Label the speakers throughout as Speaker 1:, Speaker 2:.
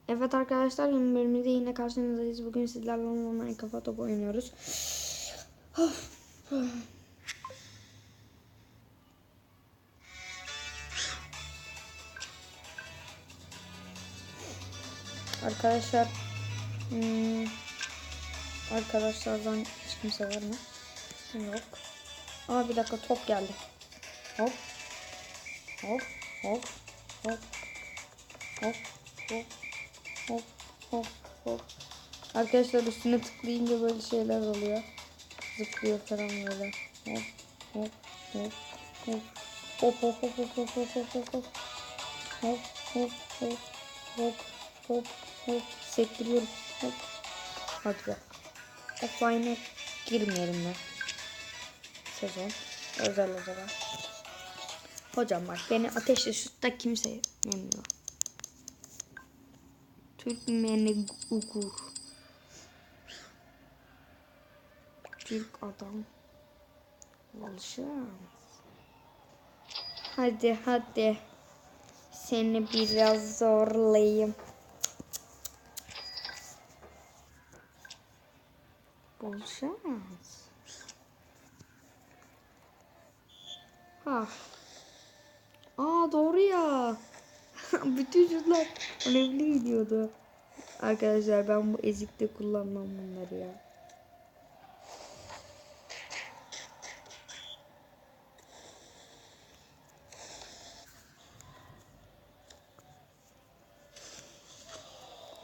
Speaker 1: Evet arkadaşlar, yeni bölümümüzde yine karşınızdayız. Bugün sizlerle online kafa topu oynuyoruz. Arkadaşlar, arkadaşlardan hiç kimse var mı? Yok. Bir dakika, top geldi. Hop. Hop. Hop. Hop. Hop. Hop. Hop. Hop. Hop. Arkadaşlar, üstüne tıklayınca böyle şeyler oluyor. Zıplıyor falan böyle. Hop. Hop. Hop. Hop. Hop hop hop hop hop hop hop hop hop hop hop hop hop hop hop sektiriyorum. Hop. Hadi be. Offline'a girmeyelim ya. Sezon. Özel olarak. Hocam bak, beni ateşle şutta kimse yemiyor. Türkmeni Ugur. Türk adam. Alışım. Hadi hadi. Seni biraz zorlayayım. Bol şans. Doğru ya. Bütün şutlar önemli gidiyordu. Arkadaşlar, ben bu ezikte kullanmam bunları ya.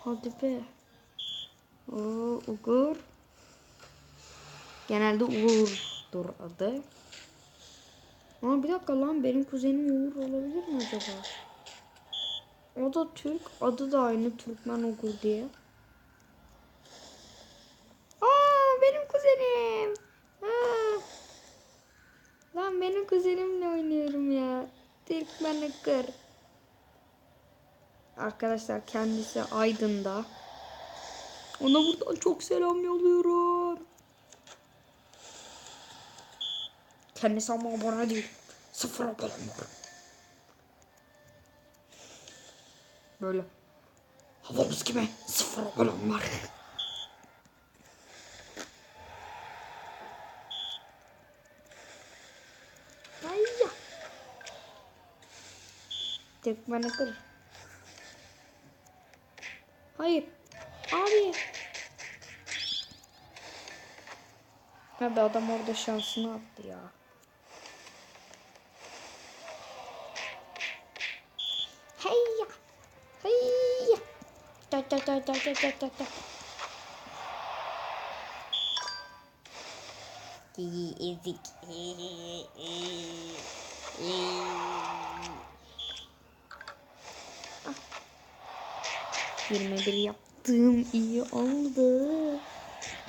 Speaker 1: Hadi be. Uğur. Genelde Uğur'dur adı. Bir dakika lan, benim kuzenim Uğur olabilir mi acaba? O da Türk. Adı da aynı, Türkmen Uğur diye. Benim kuzenim. Lan, benim kuzenimle oynuyorum ya. Türkmen Uğur. Arkadaşlar, kendisi Aydın'da. Ona buradan çok selam yolluyorum. Kendisi ama abone değil. 0 abone var. Böyle. Havamız gibi 0 abone var. Hayya. Tek bana kır. Hayır. Abi. Abi, adam orada şansını attı ya. Hayya. Hayya. Ta ta ta ta ta ta ta ta. Ezik. 21 yaptığım iyi oldu.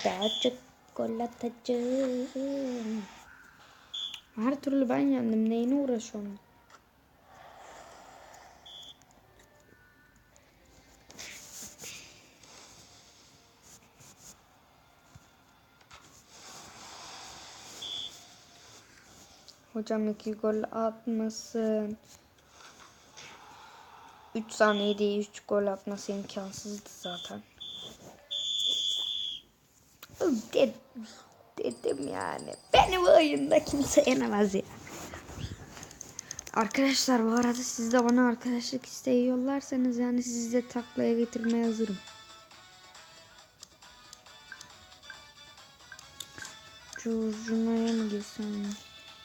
Speaker 1: Daha çok gol atacağım. Her türlü ben yendim. Neyine uğraşıyorum? Hocam 2 gol atmasın. 3 saniyede 3 gol atması imkansızdı zaten. Dedim yani. Beni bu oyunda kimse yenemez ya. Arkadaşlar, bu arada siz de bana arkadaşlık isteği yollarsanız yani sizi de taklaya getirmeye hazırım. Curcuna'ya mı girsem?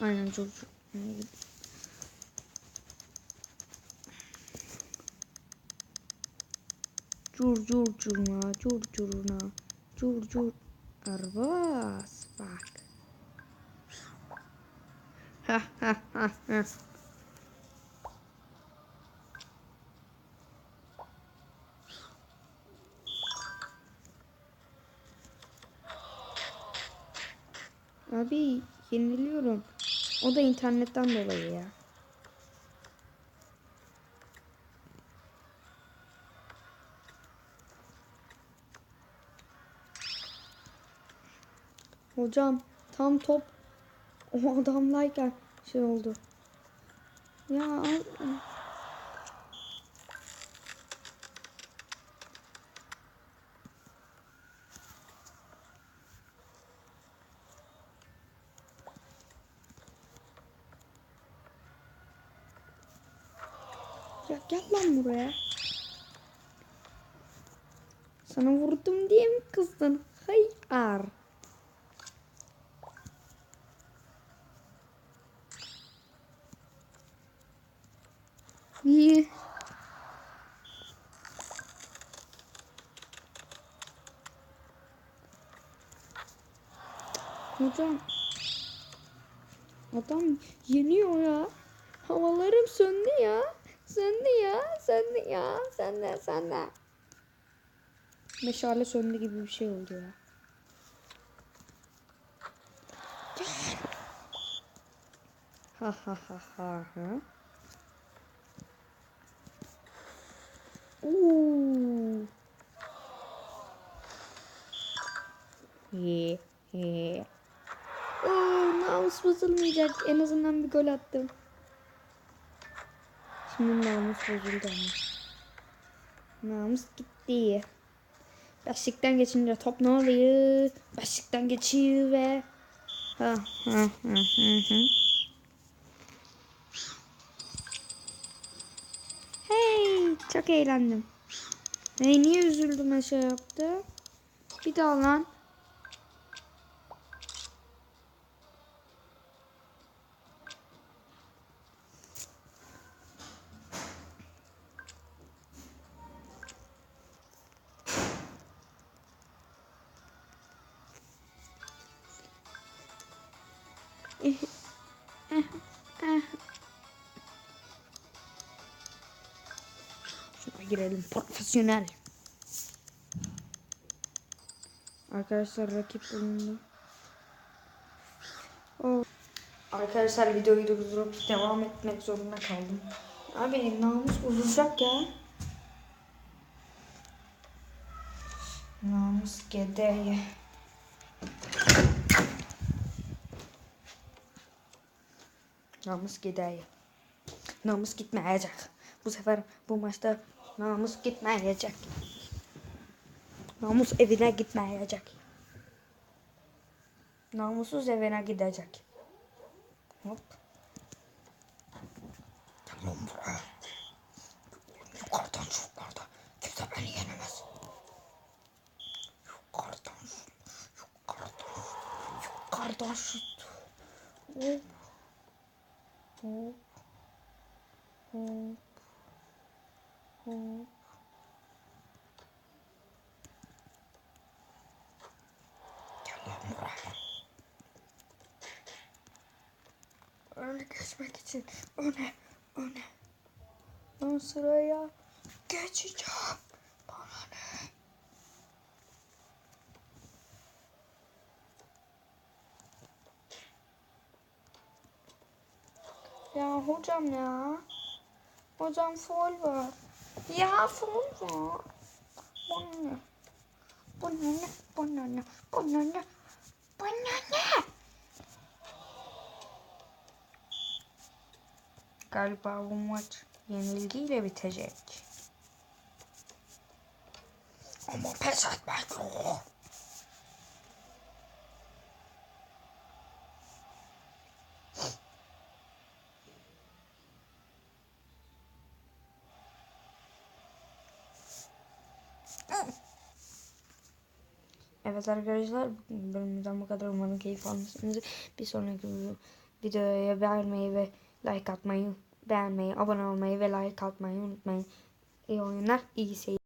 Speaker 1: Aynen, Curcuna'ya gidelim. Curcuna, Curcuna, Curcur. Arbas bak. Ha ha ha ha. Abi, yeniliyorum. O da internetten dolayı ya. Hocam, tam top o adamlayken şey oldu. Ya Gel lan buraya. Sana vurdum diye mi kızdın? Hayır. Niye? Hocam. Adam yeniyor ya. Havalarım söndü ya. Söndü. Meşale söndü gibi bir şey oldu ya. Ha. Oo. He. Namus bozulmayacak. En azından bir gol attım. Şimdi namus bozuldu ama. Namus gitti. Başlıktan geçince top ne oluyor? Başlıktan geçiyor ve ha. Hey, çok eğlendim. Hey, niye üzüldüm şey yaptı? Bir daha lan. Şuna girelim, profesyonel. Arkadaşlar rakip bulundu. Arkadaşlar videoyu durdurup devam etmek zorunda kaldım. Abi namus bozulacak ya. Namus gedeye. Namus gedeye. Namus gitmeyecek. Bu sefer bu maçta namus gitmeyecek. Namus evine gitmeyecek. Namussuz evine gidecek. Hop. Tamam buraya. Yukarıdan şutlarda. Kimse beni yenemez. Yukarıdan şut. Hop. Hop. Hop. Hop. Gel lan buraya. Öne geçmek için öne. Ben sıraya geçeceğim. Bana ne? Ya hocam ya. Hocam foul var. Ya foul var. Bana ne? Galiba bu maç yenilgiyle bitecek. Ama pes etmek yok. Evet arkadaşlar, bölümümüzden bu kadar. Umarım keyif almışsınız. Bir sonraki videoya beğenmeyi ve like atmayı, abone olmayı ve like atmayı unutmayın. İyi oyunlar, iyi seyirler.